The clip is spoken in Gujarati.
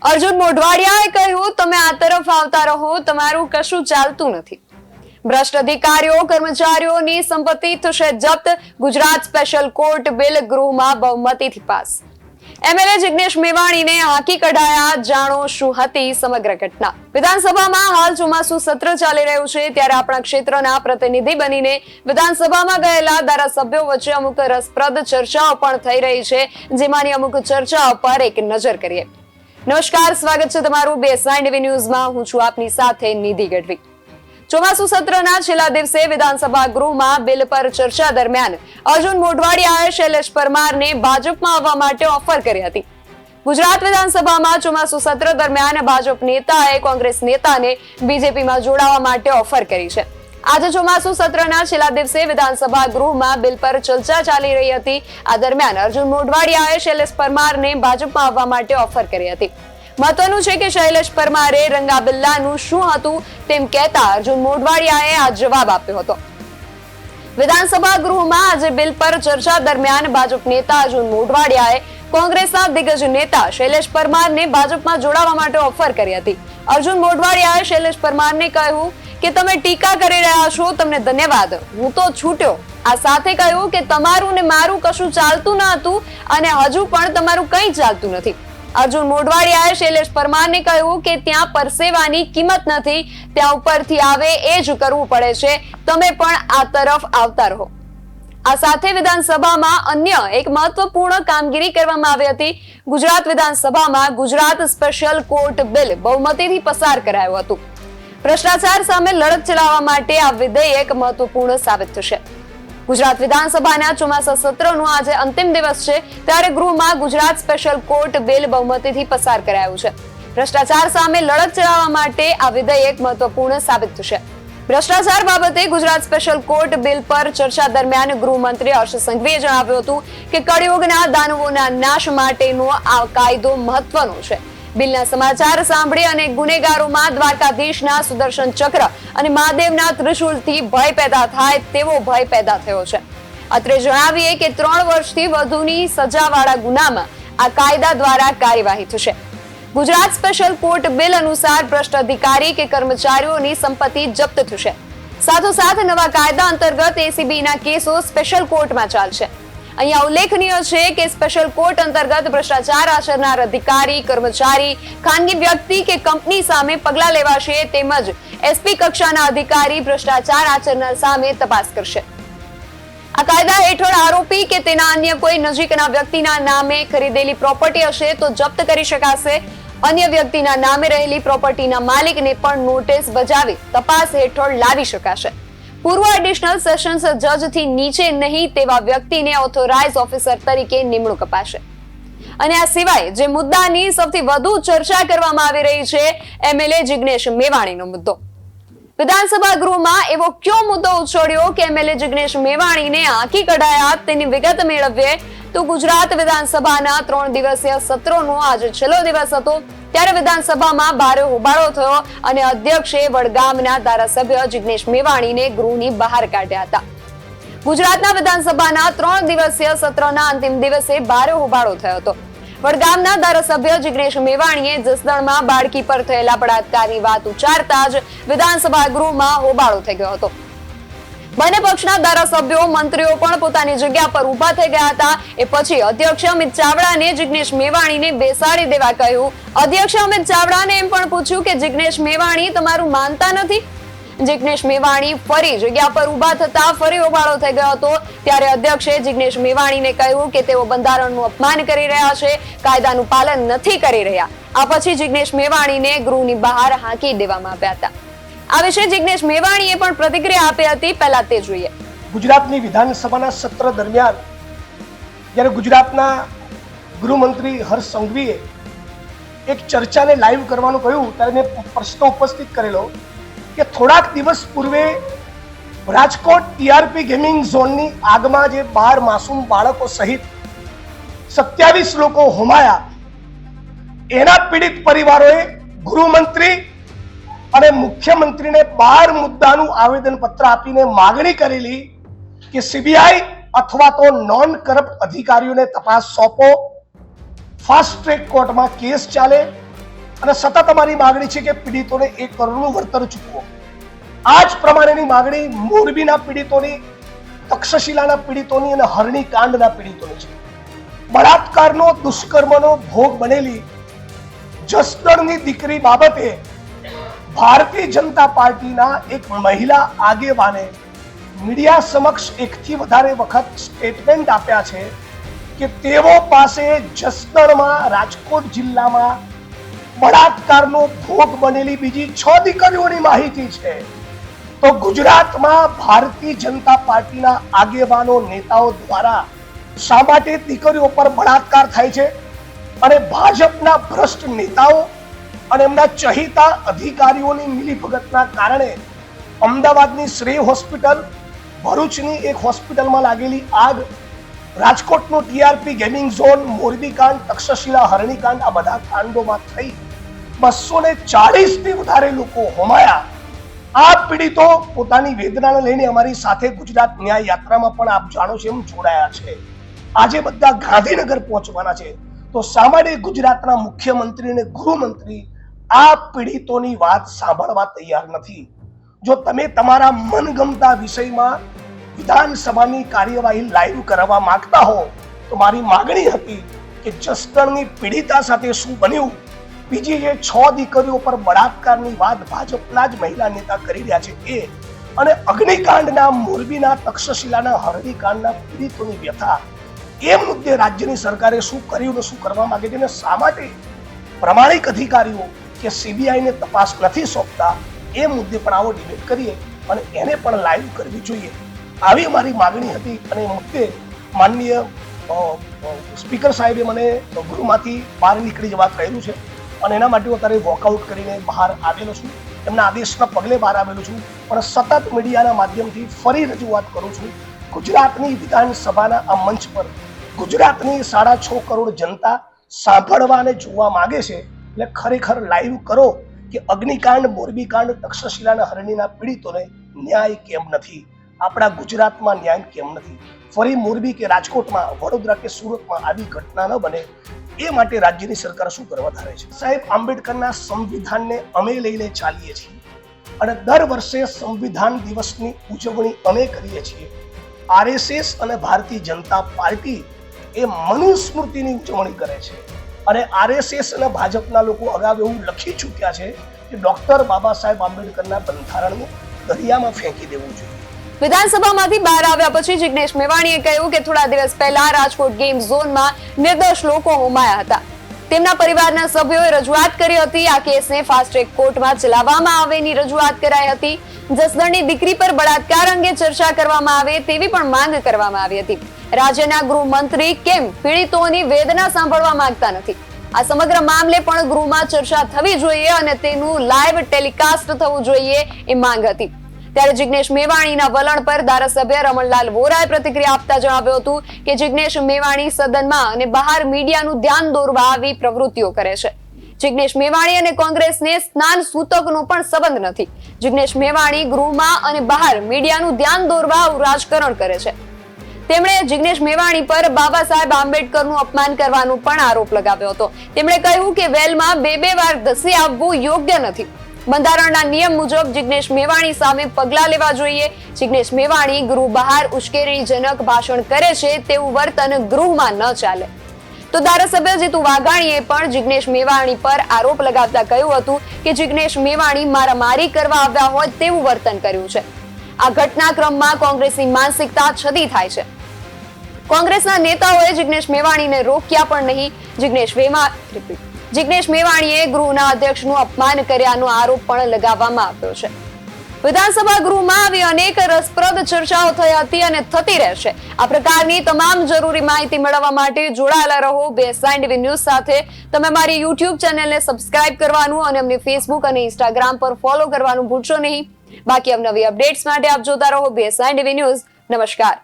અર્જુન મોઢવાડિયાએ કહ્યું, તમે આ તરફ આવતા રહો, તમારું કશું ચાલતું નથી. ભ્રષ્ટ અધિકારીઓ કર્મચારીઓની સંપત્તિ થશે જપ્ત. ગુજરાત સ્પેશિયલ કોર્ટ બિલ ગૃહમાં બહુમતીથી પાસ. એમએલએ જિગ્નેશ મેવાણીને હાંકી કઢાયા. જાણો શું હતી સમગ્ર ઘટના. વિધાનસભામાં હાલ ચોમાસુ સત્ર ચાલી રહ્યું છે, ત્યારે આપણા ક્ષેત્રના પ્રતિનિધિ બનીને વિધાનસભામાં ગયેલા ધારાસભ્યો વચ્ચે અમુક રસપ્રદ ચર્ચાઓ પણ થઈ રહી છે, જેમાંની અમુક ચર્ચાઓ પર એક નજર કરીએ. નમસ્કાર, સ્વાગત છે તમારું BSI ટીવી ન્યૂઝમાં. હું છું આપની સાથે નિધિ ગઢવી. ચોમાસુ સત્રના છેલ્લા દિવસે વિધાનસભા ગૃહમાં બિલ પર ચર્ચા દરમિયાન અર્જુન મોઢવાડિયાએ શૈલેષ પરમારને ભાજપમાં આવવા માટે ઓફર કરી હતી. ગુજરાત વિધાનસભામાં ચોમાસુ સત્ર દરમિયાન ભાજપ નેતાએ કોંગ્રેસ નેતાને બીજેપીમાં જોડાવા માટે ઓફર કરી છે. આજે ચોમાસુ સત્રના છેલ્લા દિવસે વિધાનસભા ગૃહમાં બિલ પર ચર્ચા ચાલી રહી હતી. આ દરમિયાન અર્જુન મોઢવાડિયાએ શૈલેષ પરમારને ભાજપમાં આવવા માટે ઓફર કરી હતી. મહત્વનું છે કે શૈલેષ પરમારે રંગાબિલ્લાનું શું હતું તેમ કહેતા અર્જુન મોઢવાડિયાએ આ જવાબ આપ્યો હતો. વિધાનસભા ગૃહમાં આજે બિલ પર ચર્ચા દરમિયાન ભાજપ નેતા અર્જુન મોઢવાડિયાએ કોંગ્રેસના દિગ્ગજ નેતા શૈલેષ પરમારને ભાજપમાં જોડાવા માટે ઓફર કરી હતી. અર્જુન મોઢવાડિયાએ શૈલેષ પરમારને કહ્યું કે તમે ટીકા કરી રહ્યા છો, તમને ધન્યવાદ, હું તો છૂટ્યો. આ સાથે કહ્યું કે તમારું ને મારું કશું ચાલતું ન હતું અને હજુ પણ તમારું કંઈ ચાલતું નથી. અર્જુન મોઢવાડિયાએ શૈલેષ પરમારને કહ્યું કે ત્યાં પરસેવાની કિંમત નથી, ત્યાં ઉપરથી આવે એ જ કરવું પડે છે, તમે પણ આ તરફ આવતા રહો. આ સાથે વિધાનસભામાં અન્ય એક મહત્વપૂર્ણ કામગીરી કરવામાં આવી હતી. ગુજરાત વિધાનસભામાં ગુજરાત સ્પેશિયલ કોર્ટ બિલ બહુમતીથી પસાર કરાયું હતું. ભ્રષ્ટાચાર સામે લડત ચલાવવા માટે આ વિધેયક મહત્વપૂર્ણ સાબિત થશે. ગુજરાત વિધાનસભાના ચોમાસા સત્રનો આજે અંતિમ દિવસ છે, ત્યારે ગૃહમાં ગુજરાત સ્પેશિયલ કોર્ટ બિલ બહુમતીથી પસાર કરાયું છે. ભ્રષ્ટાચાર સામે લડત ચલાવવા માટે આ વિધેયક મહત્વપૂર્ણ સાબિત થશે. ભ્રષ્ટાચાર બાબતે ગુજરાત સ્પેશિયલ કોર્ટ બિલ પર ચર્ચા દરમિયાન ગૃહમંત્રી હર્ષ સંઘવીએ જણાવ્યું હતું કે કળિયુગના દાનવોના નાશ માટેનો આ કાયદો મહત્વનો છે. બિલના સમાચાર સાંભળી અને ગુનેગારોમાં દ્વારકાધીશના સુદર્શન ચક્ર અને મહાદેવના ત્રિશુલથી ભય પેદા થાય તેવો ભય પેદા થયો છે. અત્રે જણાવીએ કે 3 વર્ષથી વધુની સજાવાળા ગુનામાં આ કાયદા દ્વારા કાર્યવાહી થશે. ગુજરાત સ્પેશિયલ કોર્ટ બિલ અનુસાર ભ્રષ્ટ અધિકારી કે કર્મચારીઓની સંપત્તિ જપ્ત થશે. સાથોસાથ નવા કાયદા અંતર્ગત એસીબીના કેસો સ્પેશિયલ કોર્ટમાં ચાલશે. અહીંયા ઉલ્લેખનીય છે કે સ્પેશિયલ કોર્ટ અંતર્ગત ભ્રષ્ટાચાર આચરનાર અધિકારી, કર્મચારી, ખાનગી વ્યક્તિ કે કંપની સામે પગલાં લેવાશે, તેમજ એસપી કક્ષાના અધિકારી ભ્રષ્ટાચાર આચરનાર સામે તપાસ કરશે. આ કાયદા હેઠળ આરોપી કે તેના અન્ય કોઈ નજીકના વ્યક્તિના નામે ખરીદેલી પ્રોપર્ટી હશે તો જપ્ત કરી શકાશે. અન્ય વ્યક્તિના નામે રહેલી પ્રોપર્ટીના માલિકને પણ નોટિસ બજાવી તપાસ હેઠળ લાવી શકાશે. પૂર્વ એડિશનલ સેશન્સ જજથી નીચે નહીં તેવા વ્યક્તિને ઓથોરાઇઝ ઓફિસર તરીકે નિમણૂક અપાશે. અને આ સિવાય જે મુદ્દાની સૌથી વધુ ચર્ચા કરવામાં આવી રહી છે, એમએલએ જિગ્નેશ મેવાણીનો મુદ્દો. વિધાનસભા ગૃહમાં એવો કયો મુદ્દો ઉછળ્યો કે એમએલએ જિગ્નેશ મેવાણીને હાંકી કઢાયા, તેની વિગત મેળવીએ તો ગુજરાત વિધાનસભાના 3 દિવસીય સત્રનો આજે છેલ્લો દિવસ હતો, ત્યારે વિધાનસભામાં ભારે હોબાળો થયો અને અધ્યક્ષે વડગામના ધારાસભ્ય જિગ્નેશ મેવાણીને ગૃહની બહાર કાઢ્યા હતા. ગુજરાતના વિધાનસભાના 3 દિવસીય સત્રના અંતિમ દિવસે ભારે હોબાળો થયો હતો. વડગામના ધારાસભ્ય જિગ્નેશ મેવાણીએ જસદણમાં બાળકી પર થયેલા બળાત્કારની વાત ઉચ્ચારતા જ વિધાનસભા ગૃહમાં હોબાળો થઈ ગયો હતો. બંને પક્ષના ધારાસભ્યો, મંત્રીઓ પણ પોતાની જગ્યા પર ઉભા થઈ ગયા હતા. એ પછી અધ્યક્ષ અમિત ચાવડાને જિગ્નેશ મેવાણીને બેસાડી દેવા કહ્યું. અધ્યક્ષ અમિત ચાવડાને એમ પણ પૂછ્યું કે જિગ્નેશ મેવાણી તમારું માનતા નથી. જિગ્નેશ મેવાણી ફરી જગ્યા પર ઉભા થતા ફરી હોબાળો થઈ ગયો હતો. ત્યારે અધ્યક્ષે જિગ્નેશ મેવાણીને કહ્યું કે તેઓ બંધારણનું અપમાન કરી રહ્યા છે, કાયદાનું પાલન નથી કરી રહ્યા. આ પછી જિગ્નેશ મેવાણીને ગૃહની બહાર હાંકી દેવામાં આવ્યા હતા. આ વિશે જિગ્નેશ મેવાણીએ પણ પ્રતિક્રિયા આપી હતી. પહેલા તે જોઈએ. ગુજરાતની વિધાનસભાના સત્ર દરમિયાન જ્યારે ગુજરાતના ગૃહમંત્રી હર્ષ સંઘવીએ એક ચર્ચાને લાઈવ કરવાનું કહ્યું, ત્યારે મેં પ્રશ્ન ઉપસ્થિત કરેલો કે થોડાક દિવસ પૂર્વે રાજકોટ ટીઆરપી ગેમિંગ ઝોનની આગમાં જે 12 માસૂમ બાળકો સહિત 27 લોકો હોમાયા, એના પીડિત પરિવારોએ ગૃહમંત્રી અને મુખ્યમંત્રીને 12 મુદ્દાનું આવેદનપત્ર આપીને માગણી કરેલી કે સીબીઆઈ અથવા તો નોન કરપ્ટ અધિકારીઓને તપાસ સોંપો, ફાસ્ટ ટ્રેક કોર્ટમાં કેસ ચાલે અને સતત અમારી માંગણી છે કે પીડિતોને 1 કરોડનું વળતર ચૂકવો. આ જ પ્રમાણેની માંગણી મોરબીના પીડિતોની, તક્ષશિલાના પીડિતોની અને હરણી કાંડના પીડિતોની છે. બળાત્કારનો, દુષ્કર્મનો ભોગ બનેલી જસદણની દીકરી બાબતે ભારતીય જનતા પાર્ટીના એક મહિલા આગેવાને મીડિયા સમક્ષ 1 થી વધારે વખત સ્ટેટમેન્ટ આપ્યા છે કે તેઓ પાસે જસદણમાં, રાજકોટ જિલ્લામાં બળાત્કારનો ભોગ બનેલી બીજી 6 દીકરીઓની માહિતી છે. તો ગુજરાતમાં ભારતીય જનતા પાર્ટીના આગેવાનો, નેતાઓ દ્વારા શા માટે દીકરીઓ પર બળાત્કાર થાય છે? અને ભાજપના ભ્રષ્ટ નેતાઓ અને એમના ચહિતા અધિકારીઓની મિલીભગતના કારણે અમદાવાદની શ્રેય હોસ્પિટલ, ભરૂચની એક હોસ્પિટલમાં લાગેલી આગ, રાજકોટનો ટીઆરપી ગેમિંગ ઝોન, મોરબી કાંડ, તક્ષશિલા, હરણી કાંડ, આ બધા કાંડોમાં થઈ 240 થી વધારે લોકો હોમાયા. આ પીડિતો પોતાની વેદનાને લઈને અમારી સાથે ગુજરાત ન્યાય યાત્રામાં પણ આપ જાણો છો એમ જોડાયા છે. આજે બધા ગાંધીનગર પહોંચવાના છે. તો શા માટે ગુજરાતના મુખ્યમંત્રી અને ગૃહમંત્રી આ પીડિતોની વાત સાંભળવા તૈયાર નથી? જો તમે તમારા મનગમતા વિષયમાં વિધાનસભાની કાર્યવાહી લાઈવ કરવા માંગતા હો તો મારી માંગણી હતી કે જસદણની પીડિતા સાથે શું બન્યું, બીજી જે 6 દીકરીઓ પર બળાત્કારની વાત ભાજપના જ મહિલા નેતા કરી રહ્યા છે એ, અને અગ્નિકાંડના, મોરબીના, તક્ષશિલાના, હરણીકાંડના પીડિતોની વ્યથા, એ મુદ્દે રાજ્યની સરકારે શું કર્યું ને શું કરવા માંગે છે અને શા માટે પ્રમાણિક અધિકારીઓ કે સીબીઆઈને તપાસ નથી સોંપતા, એ મુદ્દે પણ આવો ડિબેટ કરીએ અને એને પણ લાઈવ કરવી જોઈએ. આવી અમારી માંગણી હતી અને એ મુદ્દે માનનીય સ્પીકર સાહેબે મને ગૃહમાંથી બહાર નીકળી જવા કહેલું છે અને એના માટે હું અત્યારે વોકઆઉટ કરીને બહાર આવેલો છું. એમના આદેશના પગલે બહાર આવેલો છું. પણ સતત મીડિયાના માધ્યમથી ફરી રજૂઆત કરું છું. ગુજરાતની વિધાનસભાના આ મંચ પર ગુજરાતની 6.5 કરોડ જનતા સાંભળવા અને જોવા માંગે છે. એટલે ખરેખર લાઈવ કરો કે અગ્નિકાંડ, મોરબીકાંડ, તક્ષશિલાના, હરણીના પીડિતોને ન્યાય કેમ નથી? આપણા ગુજરાતમાં ન્યાય કેમ નથી? ફરી મોરબી કે રાજકોટમાં, વડોદરા કે સુરતમાં આવી ઘટના ન બને એ માટે રાજ્યની સરકાર શું કરવા ધારે છે? સાહેબ, આંબેડકરના સંવિધાનને અમે લઈને ચાલીએ છીએ અને દર વર્ષે સંવિધાન દિવસની ઉજવણી અમે કરીએ છીએ. આરએસએસ અને ભારતીય જનતા પાર્ટી એ મનુસ્મૃતિની ઉજવણી કરે છે અને આરએસએસ અને ભાજપના લોકો અગાઉ એવું લખી ચૂક્યા છે કે ડોક્ટર બાબા સાહેબ આંબેડકરના બંધારણને દરિયામાં ફેંકી દેવું જોઈએ. વિધાનસભામાંથી બહાર આવ્યા પછી જિગ્નેશ મેવાણીએ કહ્યું કે થોડા દિવસ પહેલા રાજકોટ ગેમ ઝોનમાં નિર્દોષ લોકો હોમાયા હતા. તેમના પરિવારના સભ્યોએ રજૂઆત કરી હતી. આ કેસને ફાસ્ટ ટ્રેક કોર્ટમાં ચલાવવામાં આવેની રજૂઆત કરાઈ હતી. જસદણની દીકરી પર બળાત્કાર અંગે ચર્ચા કરવામાં આવે તેવી પણ માંગ કરવામાં આવી હતી. રાજ્યના ગૃહમંત્રી કેમ પીડિતોની વેદના સાંભળવા માંગતા નથી? આ સમગ્ર મામલે પણ ગૃહમાં ચર્ચા થવી જોઈએ અને તેનું લાઈવ ટેલિકાસ્ટ થવું જોઈએ એ માંગ હતી. ત્યારે જિગ્નેશ મેવાણીના વલણ પર ધારાસભ્ય રમણલાલ વોરાએ પ્રતિક્રિયા આપતા જણાવ્યું હતું કે જિગ્નેશ મેવાણી સદનમાં અને બહાર મીડિયાનું ધ્યાન દોરવા આવી પ્રવૃત્તિઓ કરે છે. જિગ્નેશ મેવાણી અને કોંગ્રેસને સ્નાન સૂતકનો પણ સંબંધ નથી. જિગ્નેશ મેવાણી ગૃહમાં અને બહાર મીડિયાનું ધ્યાન દોરવા રાજકારણ કરે છે. તેમણે જિગ્નેશ મેવાણી પર બાબા સાહેબ આંબેડકરનું અપમાન કરવાનો પણ આરોપ લગાવ્યો હતો. તેમણે કહ્યું કે વેલમાં 2 વાર ધસી આવવું યોગ્ય નથી. બંધારણના નિયમ મુજબ જિગ્નેશ મેવાણી સામે પગલાં લેવા જોઈએ. જિગ્નેશ મેવાણી ગૃહ બહાર ઉશ્કેરણીજનક ભાષણ કરે છે તેવું વર્તન ગૃહમાં ન ચાલે. તો ધારાસભ્ય જીતુ વાઘાણીએ પણ જિગ્નેશ મેવાણી પર આરોપ લગાવતા કહ્યું હતું કે જિગ્નેશ મેવાણી મારામારી કરવા આવ્યા હોય તેવું વર્તન કર્યું છે. આ ઘટનાક્રમમાં કોંગ્રેસની માનસિકતા છતી થાય છે. કોંગ્રેસના નેતાઓએ જિગ્નેશ મેવાણીને રોક્યા પણ નહીં. જિગ્નેશ મેવાણીએ ગૃહના અધ્યક્ષનું અપમાન કર્યાનો આરોપ પણ લગાવવામાં આવ્યો છે. વિધાનસભા ગૃહમાં આવી અનેક રસપ્રદ ચર્ચાઓ થઈ હતી અને થતી રહેશે. આ પ્રકારની તમામ જરૂરી માહિતી મેળવવા માટે જોડાયેલા રહો BSI ન્યૂઝ સાથે. તમે મારી YouTube ચેનલને સબસ્ક્રાઇબ કરવાનું અને અમને Facebook અને Instagram પર ફોલો કરવાનું ભૂલશો નહીં. બાકી અવનવી અપડેટ્સ માટે આપ જોતા રહો BSI ન્યૂઝ. નમસ્કાર.